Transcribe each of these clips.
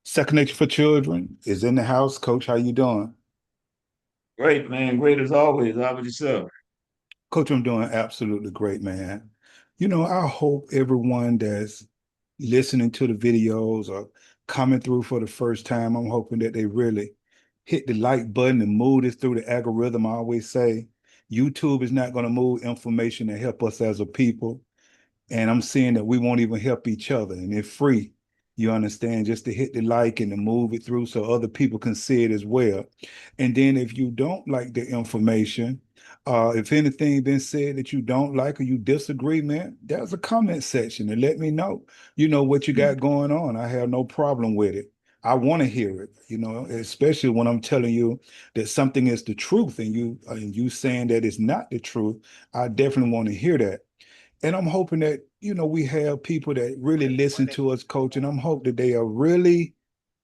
Second Nature for Children is in the house. Coach, how you doing? Great, man. Great as always. How about yourself? Coach, I'm doing absolutely great, man. I hope everyone that's listening to the videos or coming through for the first time, I'm hoping that they really hit the like button and move this through the algorithm. I always say YouTube is not going to move information to help us as a people. And I'm seeing that we won't even help each other. And it's free, you understand, just to hit the like and to move it through so other people can see it as well. And then if you don't like the information, if anything been said that you don't like or you disagree, man, there's a comment section and let me know, what you got going on. I have no problem with it. I want to hear it, especially when I'm telling you that something is the truth and you saying that it's not the truth. I definitely want to hear that. And I'm hoping that, we have people that really listen to us, coach, and I'm hoping that they are really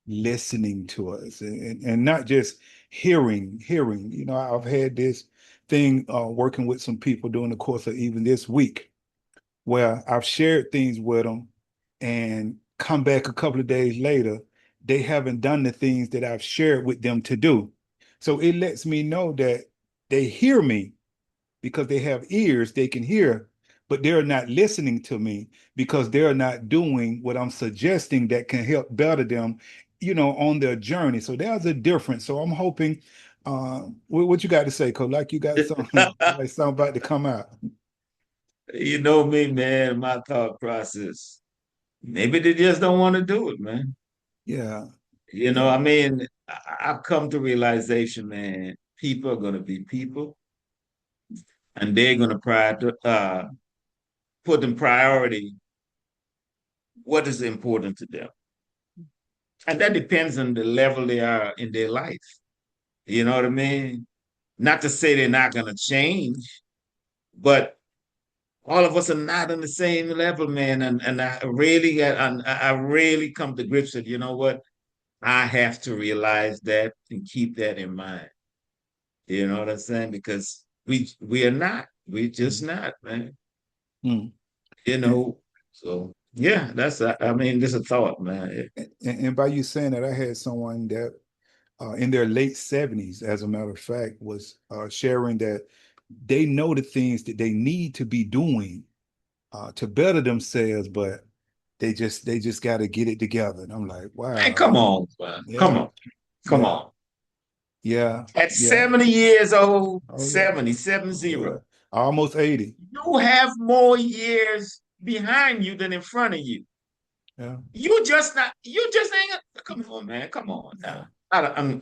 listening to us and not just hearing. I've had this thing working with some people during the course of even this week where I've shared things with them and come back a couple of days later, they haven't done the things that I've shared with them to do. So it lets me know that they hear me because they have ears they can hear, but they're not listening to me because they're not doing what I'm suggesting that can help better them, on their journey. So there's a difference. So I'm hoping, what you got to say, Cole? Like you got something, like something about to come out. You know me, man, my thought process. Maybe they just don't want to do it, man. Yeah, You know, yeah, I mean, I've come to realization, man, people are going to be people and they're going to put in priority what is important to them. And that depends on the level they are in their life. You know what I mean? Not to say they're not going to change, but all of us are not on the same level, man. And I really come to grips with, you know what? I have to realize that and keep that in mind. You know what I'm saying? Because we are not. We just not, man. mm. You And, know. So yeah, I mean, this is a thought, man. and by you saying that, I had someone that in their late 70s, as a matter of fact, was sharing that they know the things that they need to be doing to better themselves, but they just got to get it together. And I'm like, Man, wow, come on, man. Come yeah, on. Come yeah, on. yeah, At yeah. 70 years old, Oh yeah, 70, 70, yeah. Almost 80. you have more years behind you than in front of you. Yeah, You just ain't come on, man. Come on yeah, now. I yeah,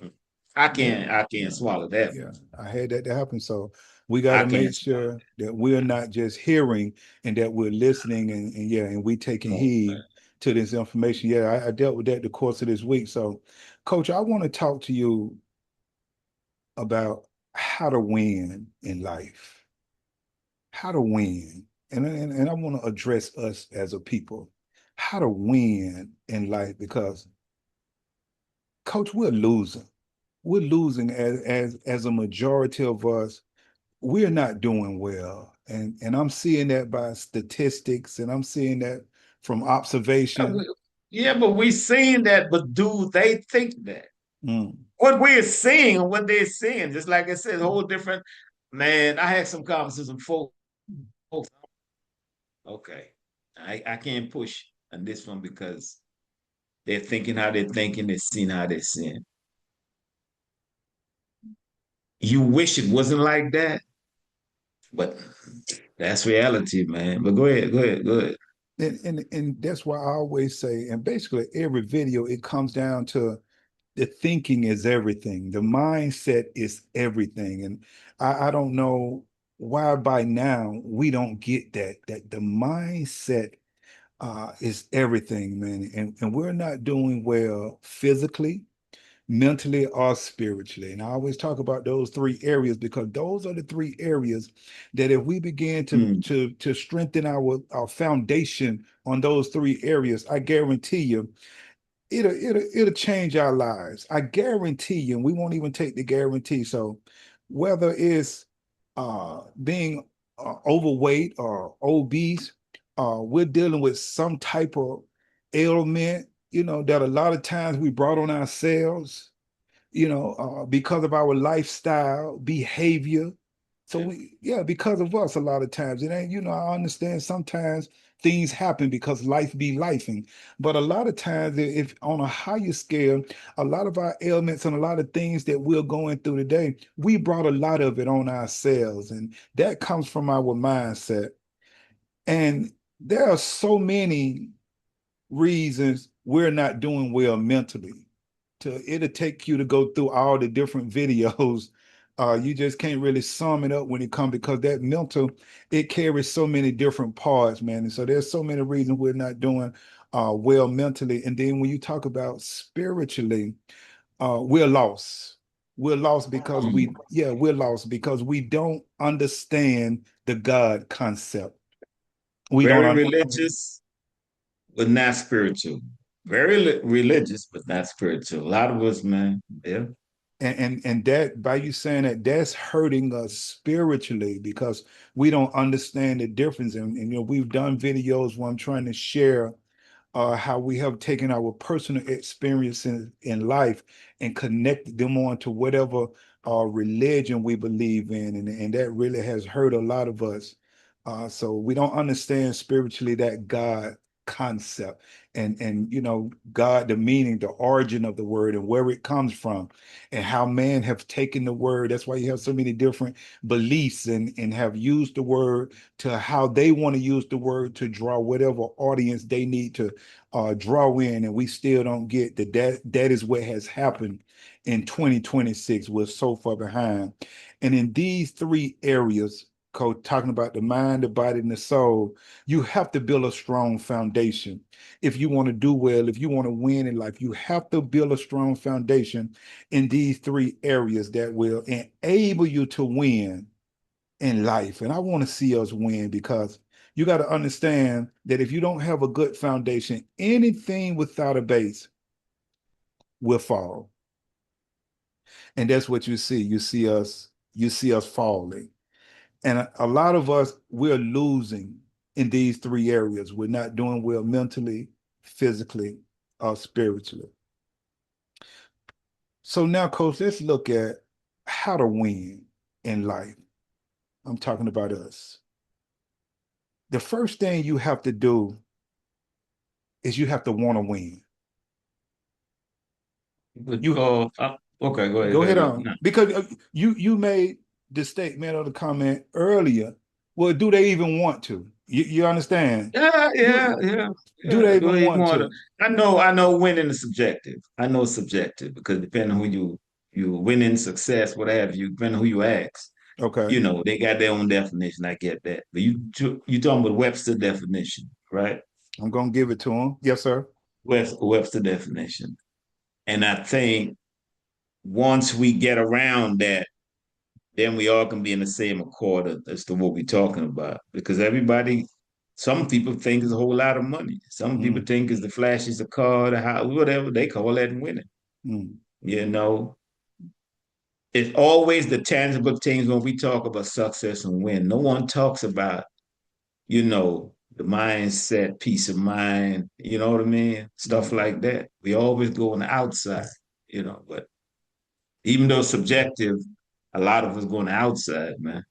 I can't yeah, swallow that. yeah. I had that to happen. So we got I to make can't swallow sure that we're not just hearing and that we're listening and yeah, and we taking that. heed to this information. Yeah, I dealt with that the course of this week. So, Coach, I want to talk to you about how to win in life, how to win. And I want to address us as a people, how to win in life because, Coach, we're losing. We're losing as a majority of us. We're not doing well. And I'm seeing that by statistics and I'm seeing that from observation. Yeah, but we seeing that, but do they think that? Mm. What we're seeing and what they're seeing, just like I said, a whole different man. I had some conversations with folks. Okay. I can't push on this one because they're thinking how they're thinking, they're seeing how they're seeing. You wish it wasn't like that, but that's reality, man. But go ahead. And that's why I always say, and basically every video, it comes down to the thinking is everything. The mindset is everything. And I don't know why by now we don't get that the mindset is everything, man. And we're not doing well physically, mentally, or spiritually. And I always talk about those three areas because those are the three areas that if we begin Mm. to strengthen our foundation on those three areas, I guarantee you it'll change our lives. I guarantee you, and we won't even take the guarantee. So whether it's being overweight or obese, we're dealing with some type of ailment. that a lot of times we brought on ourselves, because of our lifestyle, behavior. So because of us, a lot of times it ain't, I understand sometimes things happen because life be lifing. But a lot of times, if on a higher scale, a lot of our ailments and a lot of things that we're going through today, we brought a lot of it on ourselves. And that comes from our mindset. And there are so many reasons we're not doing well mentally. It'll take you to go through all the different videos. You just can't really sum it up when it comes, because that mental, it carries so many different parts, man. And so there's so many reasons we're not doing well mentally. And then when you talk about spiritually, we're lost. We're lost because we're lost because we don't understand the God concept. We don't Very understand. religious, but not spiritual. Very religious, but not spiritual. A lot of us, man. Yeah. And that, by you saying that, that's hurting us spiritually because we don't understand the difference. And we've done videos where I'm trying to share how we have taken our personal experiences in life and connected them on to whatever religion we believe in. And that really has hurt a lot of us. So we don't understand spiritually that God concept and God, the meaning, the origin of the word and where it comes from and how man have taken the word. That's why you have so many different beliefs and have used the word to how they want to use the word to draw whatever audience they need to draw in. And we still don't get that is what has happened in 2026. We're so far behind. And in these three areas, talking about the mind, the body, and the soul, you have to build a strong foundation. If you want to do well, if you want to win in life, you have to build a strong foundation in these three areas that will enable you to win in life. And I want to see us win because you got to understand that if you don't have a good foundation, anything without a base will fall. And that's what you see. You see us falling. And a lot of us, we're losing in these three areas. We're not doing well mentally, physically, or spiritually. So now, Coach, let's look at how to win in life. I'm talking about us. The first thing you have to do is you have to want to win. But You okay, go ahead, go go ahead ahead. on No. because you made the statement or the comment earlier. Well, do they even want to? You understand? Yeah, Do yeah, yeah, do yeah. they Do even you want want to? to? I know winning is subjective. I know it's subjective because depending on who you winning success, what have you, depending on who you ask, Okay, they got their own definition. I get that. But you talking about Webster definition, right? I'm gonna give it to him. Yes, sir. Webster definition. And I think once we get around that, then we all can be in the same accord as to what we're talking about. Because some people think it's a whole lot of money. Some people Mm, think it's the flashiest of car, the house, whatever they call that winning. mm. You know, it's always the tangible things when we talk about success and win. No one talks about, the mindset, peace of mind, you know what I mean? Stuff Mm. like that. We always go on the outside, but even though subjective, a lot of us go on the outside, man.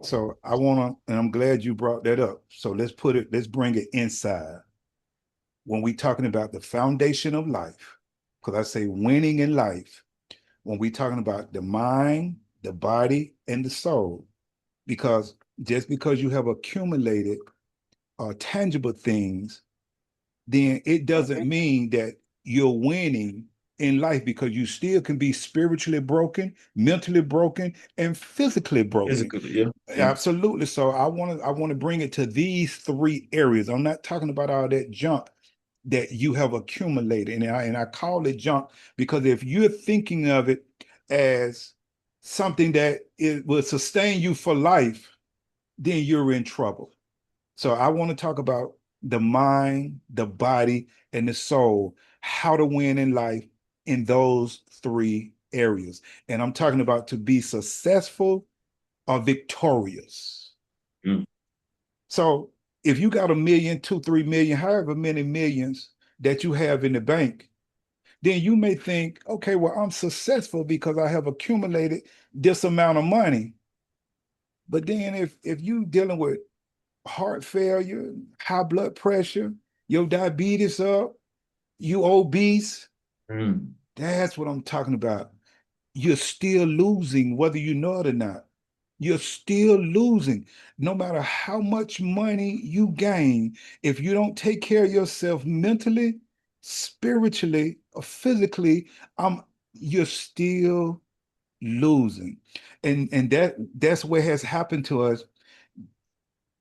So I wanna, and I'm glad you brought that up. So let's bring it inside. When we talking about the foundation of life, because I say winning in life, when we talking about the mind, the body, and the soul, because just because you have accumulated tangible things, then it doesn't mean that you're winning in life because you still can be spiritually broken, mentally broken, and physically broken. Physically, yeah. Yeah. Absolutely. So I want to bring it to these three areas. I'm not talking about all that junk that you have accumulated. And I call it junk because if you're thinking of it as something that it will sustain you for life, then you're in trouble. So I want to talk about the mind, the body, and the soul, how to win in life in those three areas. And I'm talking about to be successful or victorious. Mm. So if you got a million, two, 3 million, however many millions, that you have in the bank, then you may think, okay, well, I'm successful because I have accumulated this amount of money. But then if you dealing with heart failure, high blood pressure, your diabetes up, you obese, Mm. that's what I'm talking about. You're still losing, whether you know it or not. You're still losing. No matter how much money you gain, if you don't take care of yourself mentally, spiritually, or physically, you're still losing. And that's what has happened to us.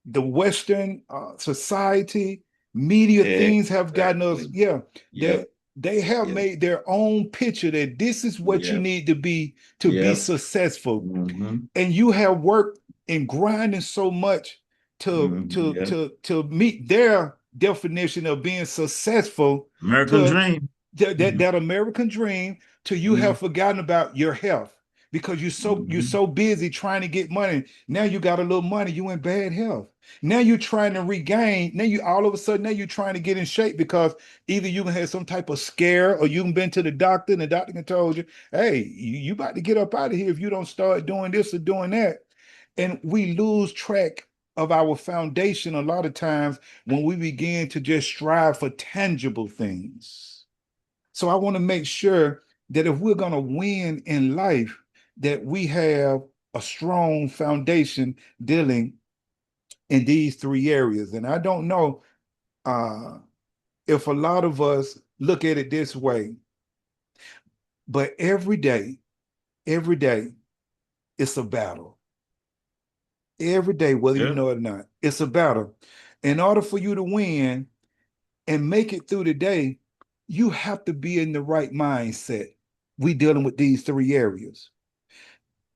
The Western society, media things have gotten us, Exactly. yeah, Yep. they have Yep. made their own picture that this is what you Yep. need to be Yep. successful. Mm-hmm. And you have worked and grinding so much Yep. to meet their definition of being successful, American to dream. that American dream, till you Mm-hmm. have forgotten about your health because you're so busy trying to get money. Now you got a little money, you in bad health. Now you're trying to regain. Now you all of a sudden now you're trying to get in shape because either you can have some type of scare or you can been to the doctor and the doctor can told you, hey, you about to get up out of here if you don't start doing this or doing that. And we lose track of our foundation a lot of times when we begin to just strive for tangible things. So I want to make sure that if we're going to win in life, that we have a strong foundation dealing in these three areas. And I don't know uh, if a lot of us look at it this way, but every day, it's a battle. Every day, whether you Yeah. know it or not, it's a battle. In order for you to win and make it through the day, you have to be in the right mindset. We dealing with these three areas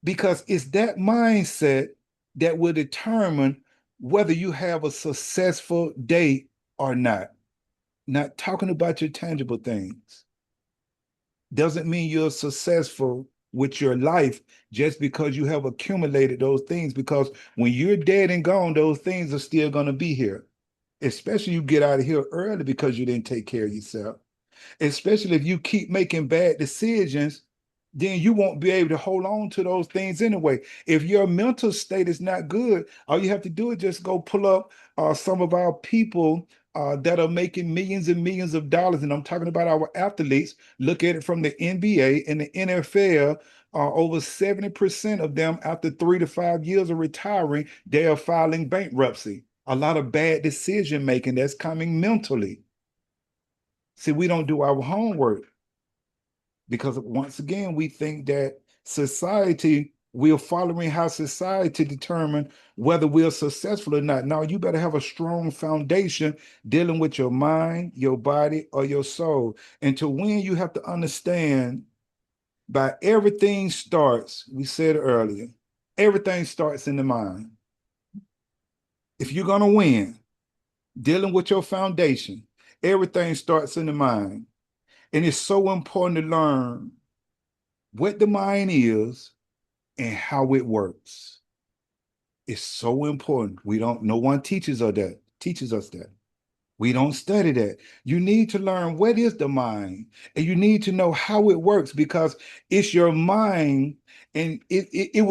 because it's that mindset that will determine whether you have a successful day or not. Not talking about your tangible things doesn't mean you're successful with your life just because you have accumulated those things. Because when you're dead and gone, those things are still going to be here. Especially you get out of here early because you didn't take care of yourself. Especially if you keep making bad decisions, then you won't be able to hold on to those things anyway. If your mental state is not good, all you have to do is just go pull up some of our people that are making millions and millions of dollars. And I'm talking about our athletes. Look at it from the NBA and the NFL. Over 70% of them, after 3 to 5 years of retiring, they are filing bankruptcy. A lot of bad decision making that's coming mentally. See, we don't do our homework because once again, we think that society, we're following how society determine whether we're successful or not. Now, you better have a strong foundation dealing with your mind, your body, or your soul. And to win, you have to understand by everything starts, we said earlier, everything starts in the mind. If you're going to win, dealing with your foundation, everything starts in the mind. And it's so important to learn what the mind is and how it works. It's so important. We don't, no one teaches us that. We don't study that. You need to learn what is the mind and you need to know how it works because it's your mind and it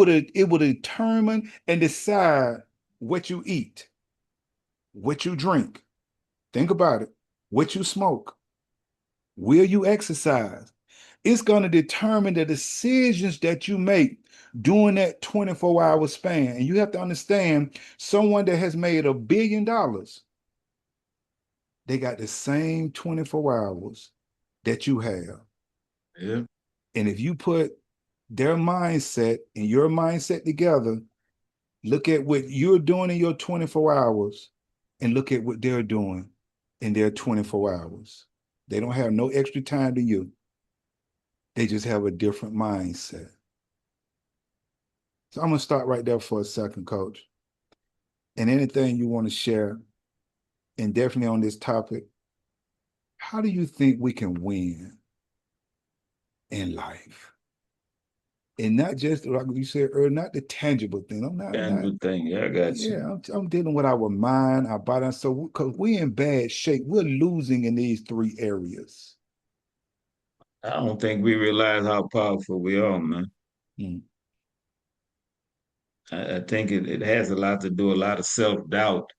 will determine and decide what you eat, what you drink. Think about it. What you smoke. Will you exercise? It's going to determine the decisions that you make during that 24-hour span. And you have to understand someone that has made $1 billion, they got the same 24 hours that you have. Yeah. And if you put their mindset and your mindset together, look at what you're doing in your 24 hours and look at what they're doing in their 24 hours. They don't have no extra time than you. They just have a different mindset. So I'm going to start right there for a second, coach. And anything you want to share, and definitely on this topic, how do you think we can win in life? And not just like you said earlier, not the tangible thing. I'm not. Tangible thing. Yeah, I got you. Yeah, I'm dealing with our mind, our body. So because we're in bad shape, we're losing in these three areas. I don't think we realize how powerful we are, man. Mm, I think it has a lot to do, a lot of self-doubt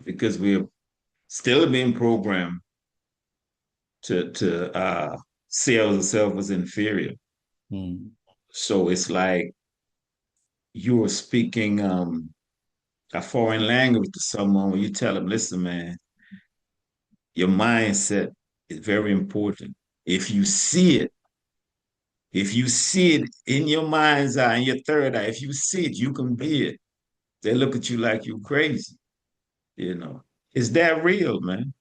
because we're still being programmed to see ourselves as inferior. mm, So it's like you are speaking a foreign language to someone when you tell them, listen, man, your mindset is very important. If you see it, if you see it in your mind's eye, in your third eye, if you see it, you can be it. They look at you like you're crazy, you know. Is that real, man?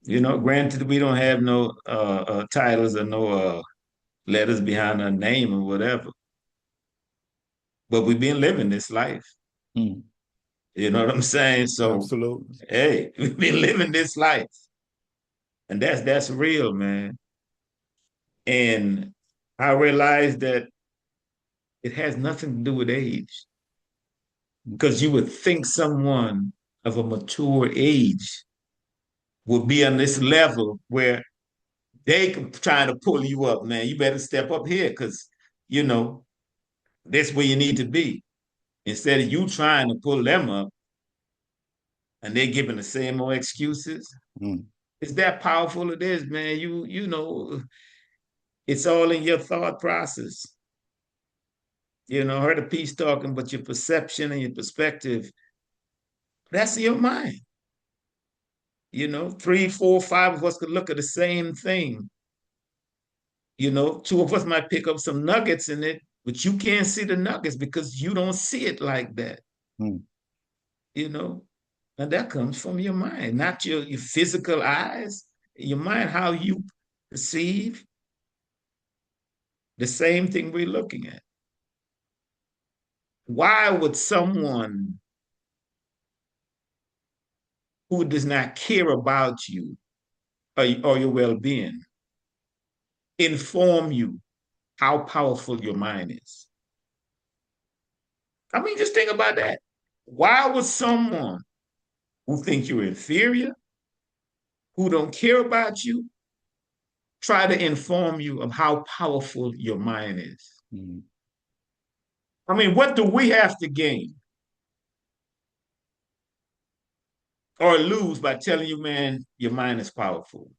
You know, granted, we don't have no titles or no letters behind our name or whatever, but we've been living this life. mm. You know what I'm saying? So, Absolutely. hey, we've been living this life, and that's real, man. And I realized that it has nothing to do with age, because you would think someone of a mature age would be on this level where they trying to pull you up, man. You better step up here because you know that's where you need to be. Instead of you trying to pull them up and they're giving the same old excuses. Mm, It's that powerful it is, man. You know, it's all in your thought process. You know, heard a piece talking, but your perception and your perspective, that's your mind. You know, three, four, five of us could look at the same thing. You know, two of us might pick up some nuggets in it, but you can't see the nuggets because you don't see it like that. mm. You know, and that comes from your mind, not your physical eyes. Your mind, how you perceive the same thing we're looking at. Why would someone who does not care about you or your well-being inform you how powerful your mind is? I mean, just think about that. Why would someone who thinks you're inferior, who don't care about you, try to inform you of how powerful your mind is? Mm. I mean, what do we have to gain or lose by telling you, man, your mind is powerful?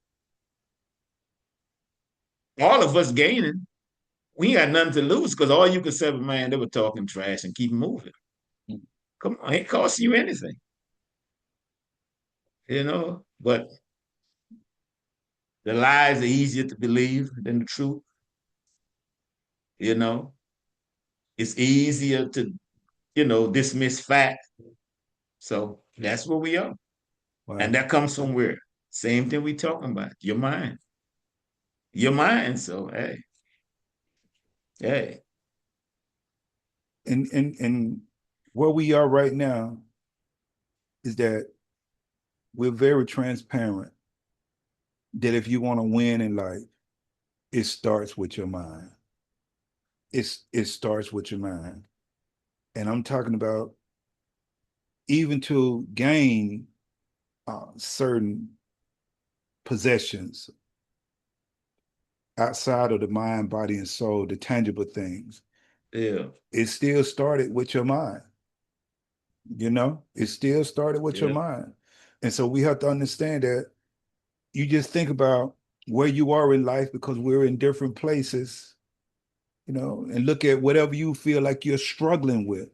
All of us gaining. We ain't got nothing to lose because all you can say, man, they were talking trash and keep moving. Mm. Come on, it ain't costing you anything, you know? But the lies are easier to believe than the truth, you know? It's easier to, dismiss fact. So that's where we are. And Wow. that comes from where? Same thing we talking about, your mind. Your mind. So hey. And where we are right now is that we're very transparent that if you want to win in life, it starts with your mind. It starts with your mind. And I'm talking about even to gain certain possessions outside of the mind, body, and soul, the tangible things, Yeah. it still started with your mind. It still started with your Yeah. mind. And so we have to understand that you just think about where you are in life because we're in different places, and look at whatever you feel like you're struggling with,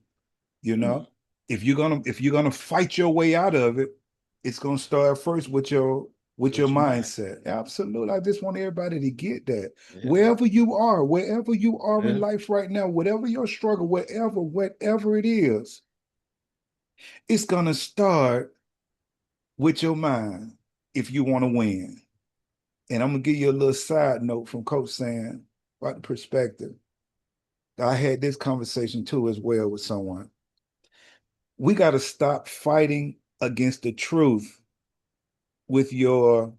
you Mm. know. If you're gonna fight your way out of it, it's gonna start first with your With your mind. mindset. Absolutely. I just want everybody to get that. Yeah. Wherever you are in Yeah. life right now, whatever your struggle, whatever it is, it's gonna start with your mind if you want to win. And I'm gonna give you a little side note from Coach Sam about the perspective. I had this conversation too as well with someone. We got to stop fighting against the truth with your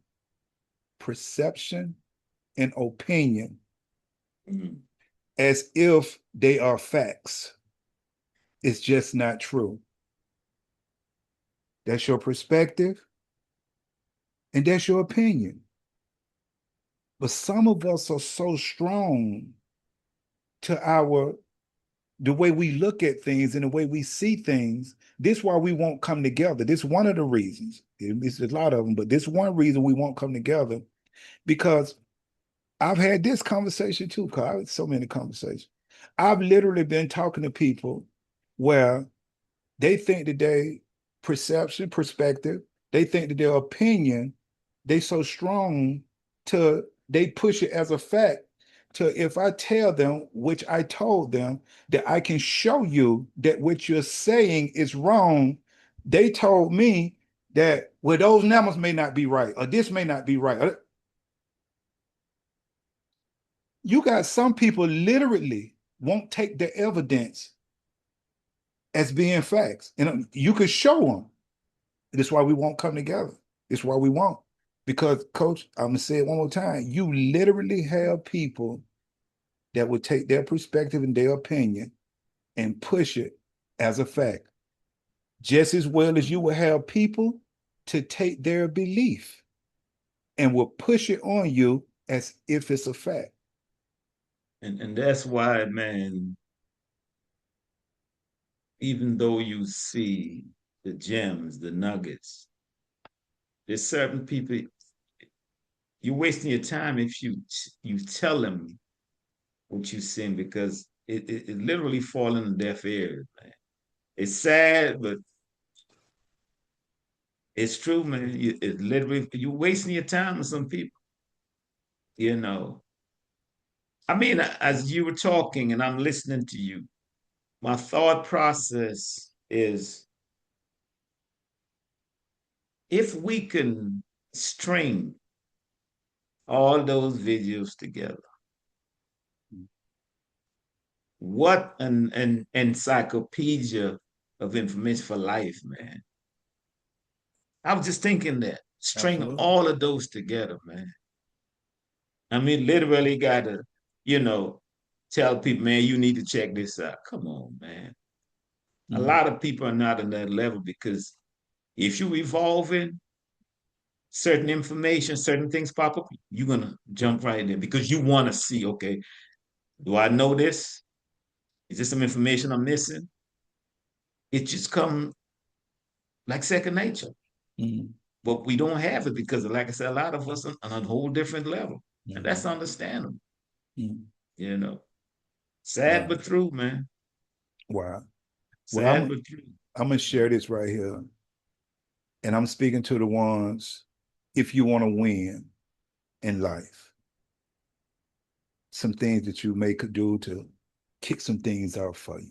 perception and opinion. Mm. as if they are facts. It's just not true. That's your perspective, and that's your opinion. But some of us are so strong to the way we look at things and the way we see things. This is why we won't come together. This is one of the reasons. It's a lot of them, but this one reason we won't come together, because I've had this conversation too, because I had so many conversations. I've literally been talking to people where they think that they perception, perspective, they think that their opinion, they so strong to they push it as a fact to if I tell them, which I told them, that I can show you that what you're saying is wrong, they told me that, well, those numbers may not be right, or this may not be right. You got some people literally won't take the evidence as being facts. And you could show them. That's why we won't come together. That's why we won't. Because, Coach, I'm going to say it one more time. You literally have people that would take their perspective and their opinion and push it as a fact. Just as well as you will have people to take their belief and will push it on you as if it's a fact. And that's why, man, even though you see the gems, the nuggets, there's certain people, you're wasting your time if you tell them what you're seeing, because it literally fall in the deaf ears, man. It's sad, but it's true, man. It literally, you're wasting your time with some people, you know. I mean, as you were talking and I'm listening to you, my thought process is, if we can string all those videos together, what an encyclopedia of information for life, man. I was just thinking that. String Absolutely. all of those together, man. I mean, literally got to, you know, tell people, man, you need to check this out. Come on, man. A lot of people are not on that level, because if you evolving, certain information, certain things pop up, you're gonna jump right in because you want to see, okay, do I know this? Is this some information I'm missing? It just come like second nature. Mm-hmm. But we don't have it because, like I said, a lot of us are on a whole different level. And that's Mm-hmm. understandable, Mm-hmm. you know. Sad Wow. but true, man. Wow. Well, Sad but true. I'm gonna share this right here. And I'm speaking to the ones, if you want to win in life, some things that you may could do to kick some things out for you.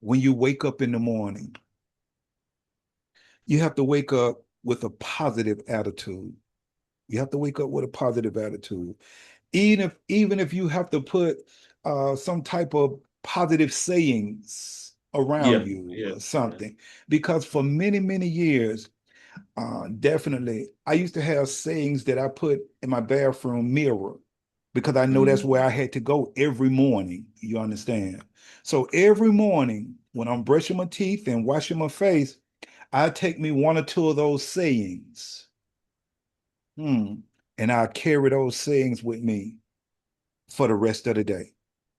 When you wake up in the morning, you have to wake up with a positive attitude. You have to wake up with a positive attitude. Even if you have to put some type of positive sayings around Yeah, you yeah, or yeah. something. Because for many, many years, definitely, I used to have sayings that I put in my bathroom mirror because I know that's where I had to go every morning. You understand? So every morning when I'm brushing my teeth and washing my face, I take me one or two of those sayings. And I carry those sayings with me for the rest of the day.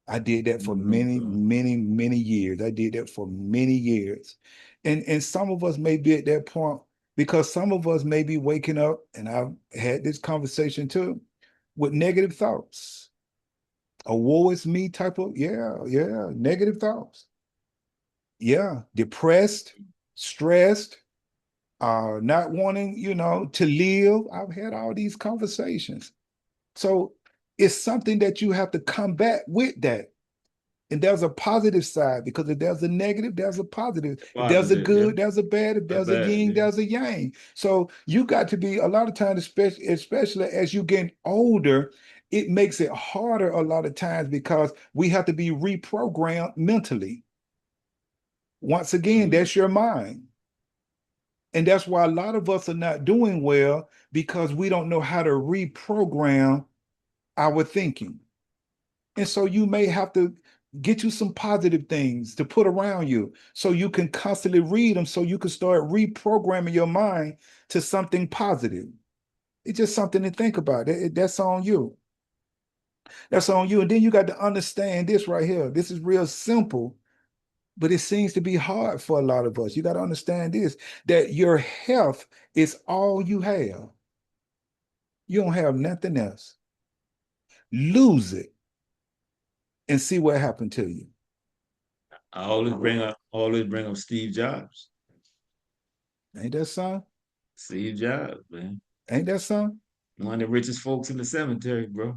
I did that for many, Okay. many, many years. I did that for many years. And some of us may be at that point because some of us may be waking up, and I've had this conversation too, with negative thoughts. A woe is me type of, yeah, negative thoughts. Yeah, depressed, stressed, not wanting, to live. I've had all these conversations. So it's something that you have to combat with that. And there's a positive side, because if there's a negative, there's a positive. If there's a Positive, yeah. good, there's a bad. If Not there's a bad, yin, yeah. there's a yang. So you got to be, a lot of times, especially as you get older, it makes it harder a lot of times because we have to be reprogrammed mentally. Once again, Mm. that's your mind. And that's why a lot of us are not doing well, because we don't know how to reprogram our thinking. And so you may have to get you some positive things to put around you so you can constantly read them so you can start reprogramming your mind to something positive. It's just something to think about. That's on you. That's on you. And then you got to understand this right here. This is real simple, but it seems to be hard for a lot of us. You got to understand this, that your health is all you have. You don't have nothing else. Lose it and see what happened to you. I always bring up Steve Jobs. Ain't that son? Steve Jobs, man. Ain't that son? One of the richest folks in the cemetery, bro.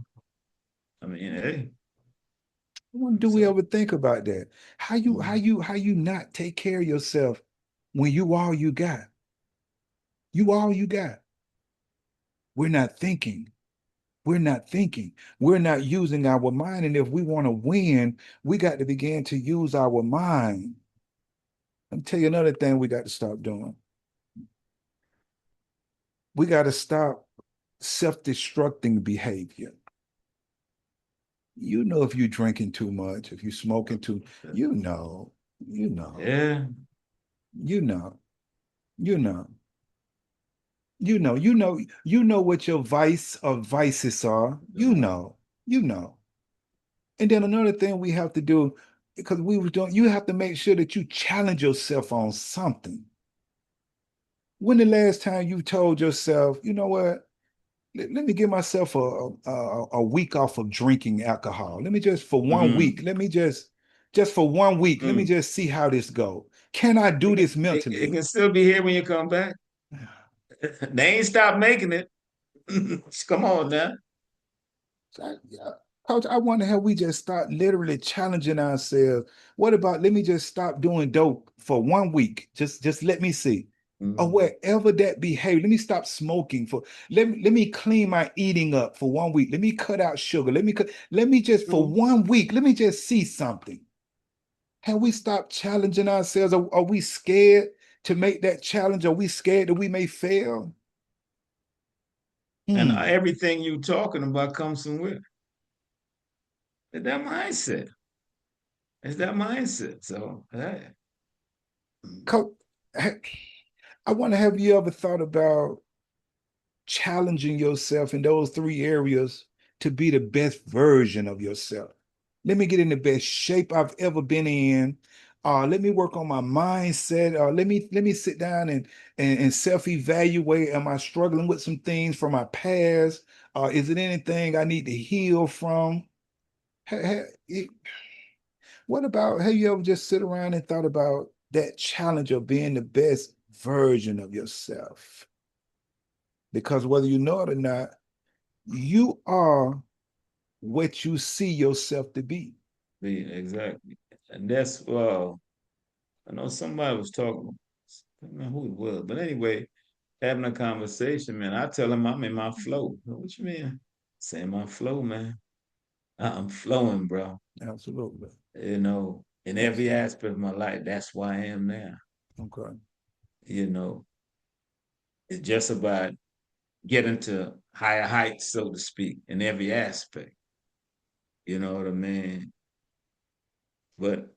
I mean, hey, When do we so ever think about that? How you not take care of yourself when you all you got? You all you got. We're not thinking. We're not thinking. We're not using our mind. And if we want to win, we got to begin to use our mind. Let me tell you another thing we got to stop doing. We got to stop self-destructing behavior. You know if you're drinking too much, if you're smoking too, you know, you know, yeah. you know, you know, you know what your vice or vices are. You know. And then another thing we have to do, because we were doing, you have to make sure that you challenge yourself on something. When the last time you told yourself, you know what? Let me give myself a week off of drinking alcohol. Let me just for one Mm-hmm. week. Let me just for one week. Let me Mm. just see how this go. Can I do this It mentally? can still be here when you come back. They ain't stopped making it. Come on now. Yeah. Coach, I wonder how we just start literally challenging ourselves. What about let me just stop doing dope for one week? Just let me see. Or Mm-hmm. wherever that behavior, let me stop smoking for let me clean my eating up for one week. Let me cut out sugar. Let me just for True. one week, let me just see something. Have we stopped challenging ourselves? Are we scared to make that challenge? Are we scared that we may fail? And Hmm. everything you talking about comes from where? That mindset. It's that mindset. So, hey. Coach, I wonder, have you ever thought about challenging yourself in those three areas to be the best version of yourself? Let me get in the best shape I've ever been in. Let me work on my mindset. Let me sit down and self-evaluate. Am I struggling with some things from my past? Is it anything I need to heal from? What about have you ever just sit around and thought about that challenge of being the best version of yourself? Because whether you know it or not, you are what you see yourself to be. Yeah, exactly. And that's I know somebody was talking, I don't know who it was, but anyway, having a conversation, man. I tell him I'm in my flow. What you mean? Say my flow, man. I'm flowing, bro. Absolutely. In Yes. every aspect of my life, that's why I am now. Okay. You know, it's just about getting to higher heights, so to speak, in every aspect. You know what I mean? But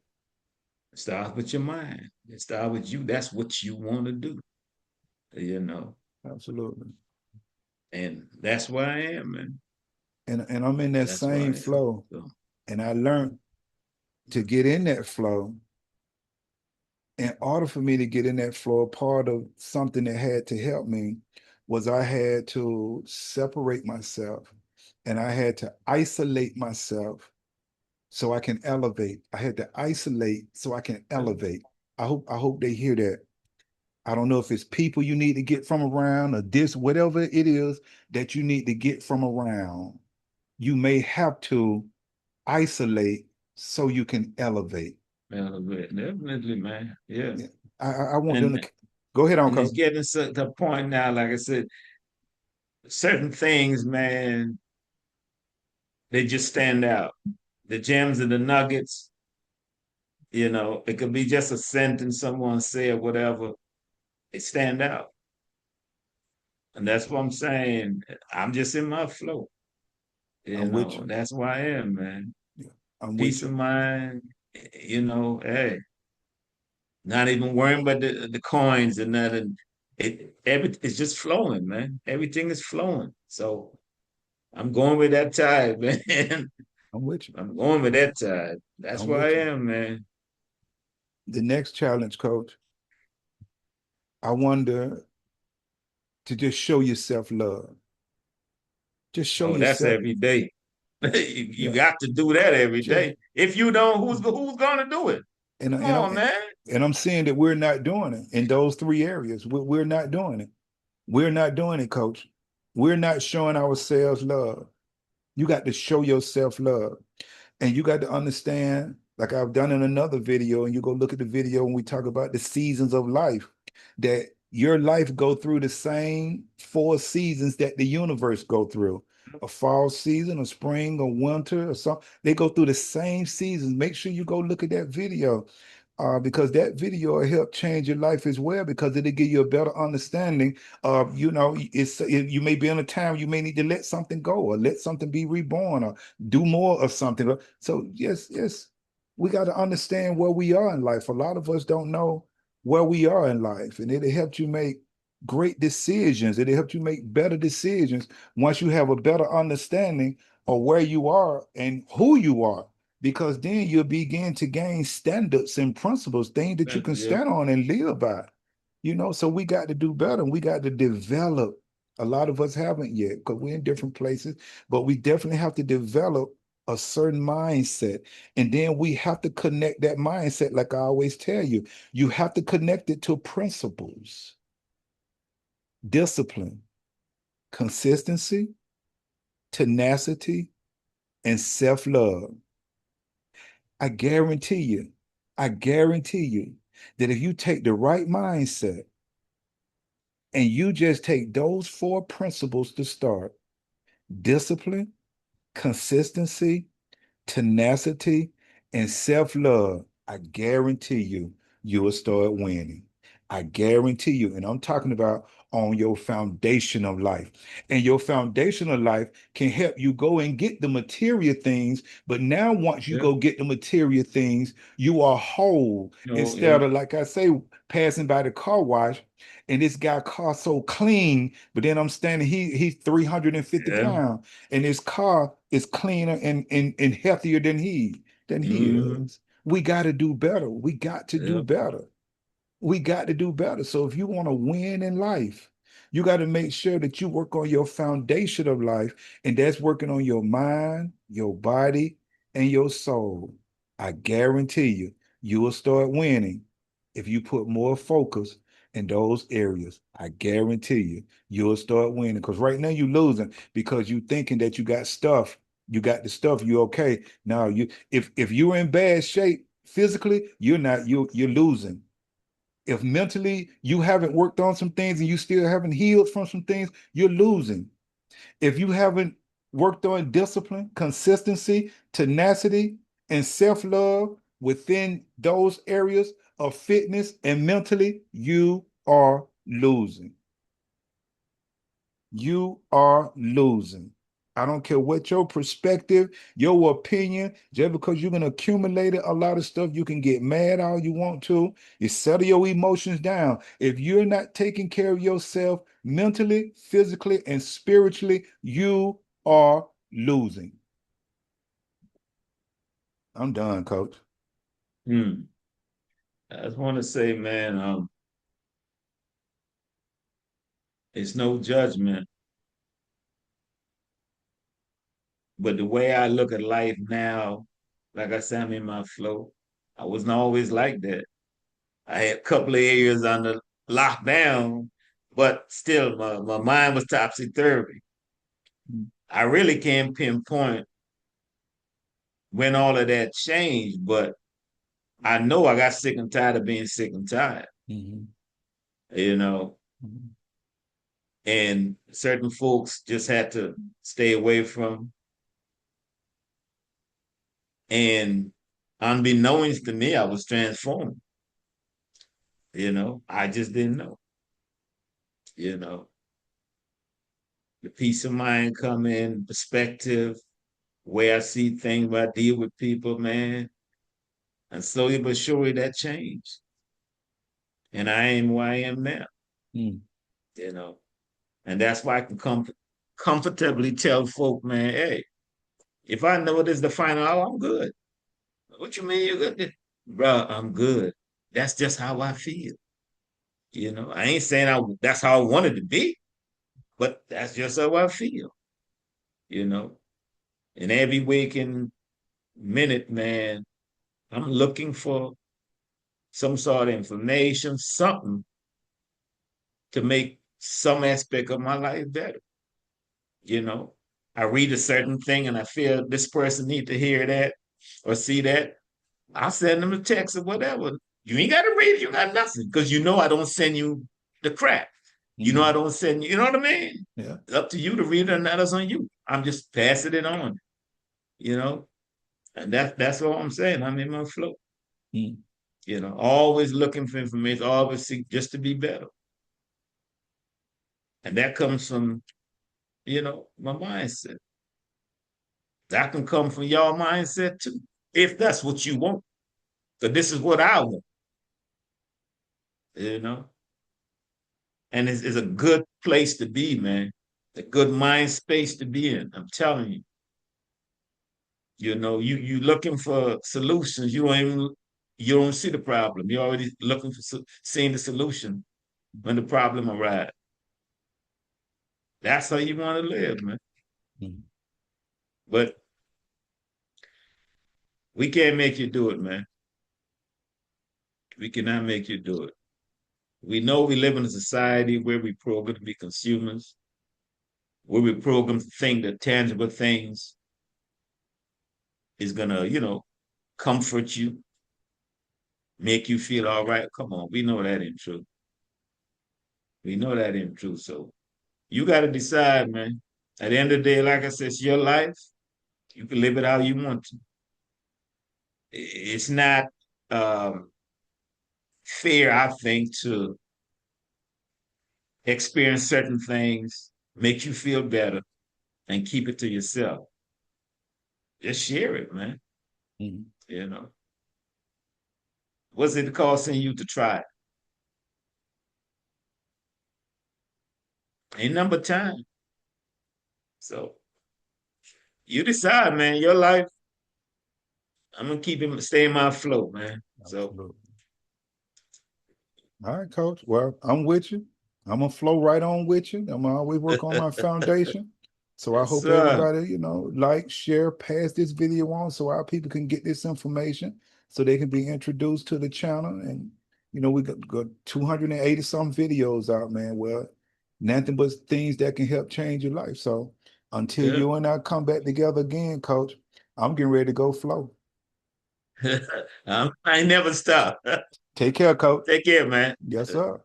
it starts with your mind. It starts with you. That's what you want to do, you know. Absolutely. And that's where I am, man. And I'm in that That's where same I am. flow. So, And I learned to get in that flow. In order for me to get in that flow, part of something that had to help me was I had to separate myself and I had to isolate myself so I can elevate. I had to isolate so I can elevate. I hope they hear that. I don't know if it's people you need to get from around or this, whatever it is that you need to get from around. You may have to isolate so you can elevate. definitely, man. Yeah. Yeah. I want them And to go ahead on, and it's Coach. getting to the point now, like I said, certain things, man, they just stand out. The gems and the nuggets, it could be just a sentence someone said, whatever, they stand out. And that's what I'm saying. I'm just in my flow. I'm with you. That's why I am, man. I'm with peace you. of mind, hey, not even worrying about the coins and nothing. It's just flowing, man. Everything is flowing. So I'm going with that tide, man. I'm with you. I'm going with that tide. That's I'm where I with you. am, man. The next challenge, coach, I wonder to just show yourself love. Just show Oh, that's yourself. every day. You Yeah. got to do that every Just day. If you don't, who's gonna do it? and Come and on, I'm man. and I'm seeing that we're not doing it in those three areas. We're not doing it. We're not doing it, coach. We're not showing ourselves love. You got to show yourself love. And you got to understand, like I've done in another video, and you go look at the video when we talk about the seasons of life, that your life go through the same four seasons that the universe go through. A fall season, a spring, a winter, or something. They go through the same seasons. Make sure you go look at that video because that video will help change your life as well because it'll give you a better understanding of, you may be in a time you may need to let something go or let something be reborn or do more of something. So yes, we got to understand where we are in life. A lot of us don't know where we are in life, and it'll help you make great decisions. It'll help you make better decisions once you have a better understanding of where you are and who you are, because then you'll begin to gain standards and principles, things that you can Yeah, stand on and live by. So we got to do better. We got to develop. A lot of us haven't yet because we're in different places, but we definitely have to develop a certain mindset. And then we have to connect that mindset, like I always tell you, you have to connect it to principles, discipline, consistency, tenacity, and self-love. I guarantee you, I guarantee you that if you take the right mindset and you just take those four principles to start: discipline, consistency, tenacity, and self-love, I guarantee you, you will start winning. I guarantee you. And I'm talking about on your foundation of life. And your foundation of life can help you go and get the material things. But now, once you yeah. go get the material things, you are whole Yeah, instead of, like I say, passing by the car wash and this guy car so clean, but then I'm standing, he's 350 yeah. pounds and his car is cleaner and healthier than he Hmm. is. We got to do better. We got to do Yeah, better. We got to do better. So if you want to win in life, you got to make sure that you work on your foundation of life, and that's working on your mind, your body, and your soul. I guarantee you, you will start winning if you put more focus in those areas. I guarantee you, you'll start winning. Because right now you're losing because you thinking that you got stuff. You got the stuff. You okay? Now if you're in bad shape physically, you're not. You're losing. If mentally you haven't worked on some things and you still haven't healed from some things, you're losing. If you haven't worked on discipline, consistency, tenacity, and self-love within those areas of fitness and mentally, you are losing. You are losing. I don't care what your perspective, your opinion, just because you're going to accumulate a lot of stuff, you can get mad all you want to. You settle your emotions down. If you're not taking care of yourself mentally, physically, and spiritually, you are losing. I'm done, coach. Hmm. I just want to say, man, it's no judgment, but the way I look at life now, like I said, I'm in my flow. I wasn't always like that. I had a couple of years under lockdown, but still, my mind was topsy-turvy. I really can't pinpoint when all of that changed, but I know I got sick and tired of being sick and tired, Mhm. you know, Mhm. and certain folks just had to stay away from. And unbeknownst to me, I was transformed. I just didn't know. You know, the peace of mind come in, perspective, way I see things, way I deal with people, man. And slowly but surely that changed. And I am who I am now, Mm. you know. And that's why I can comfortably tell folk, man, hey, if I know this is the final hour, I'm good. What you mean you're good? Bro, I'm good. That's just how I feel. You know, I ain't saying that's how I wanted to be, but that's just how I feel, you know. And every waking minute, man, I'm looking for some sort of information, something to make some aspect of my life better. You know, I read a certain thing and I feel this person need to hear that or see that. I'll send them a text or whatever. You ain't got to read it. You got nothing because you know I don't send you the crap. You know I don't send you. You know what I mean? Yeah. It's up to you to read it, and that's on you. I'm just passing it on. You know, and that's all I'm saying. I'm in my flow. Mm. You know, always looking for information, always seek just to be better. And that comes from, you know, my mindset. That can come from your mindset too, if that's what you want. Because this is what I want, you know. And it's a good place to be, man. A good mind space to be in. I'm telling you. You know, you looking for solutions. You don't see the problem. You're already looking for seeing the solution when the problem arrives. That's how you want to live, man. Mm. But we can't make you do it, man. We cannot make you do it. We know we live in a society where we program to be consumers, where we program to think that tangible things is gonna, you know, comfort you, make you feel all right. Come on, we know that ain't true. We know that ain't true. So you got to decide, man. At the end of the day, like I said, it's your life. You can live it how you want to. It's not fair, I think, to experience certain things, make you feel better, and keep it to yourself. Just share it, man. Mm. You know, what's it costing you to try it? Ain't number time. So you decide, man. Your life. I'm gonna keep it, stay in my flow, man. So Absolutely. All right, coach. Well, I'm with you. I'm gonna flow right on with you. I'm gonna always work on my foundation. So I yes, hope sir. everybody, like, share, pass this video on so our people can get this information so they can be introduced to the channel. And we got 280 some videos out, man. Well, nothing but things that can help change your life. So until Good. you and I come back together again, coach, I'm getting ready to go flow. I ain't never stop. Take care, coach. Take care, man. Yes, sir.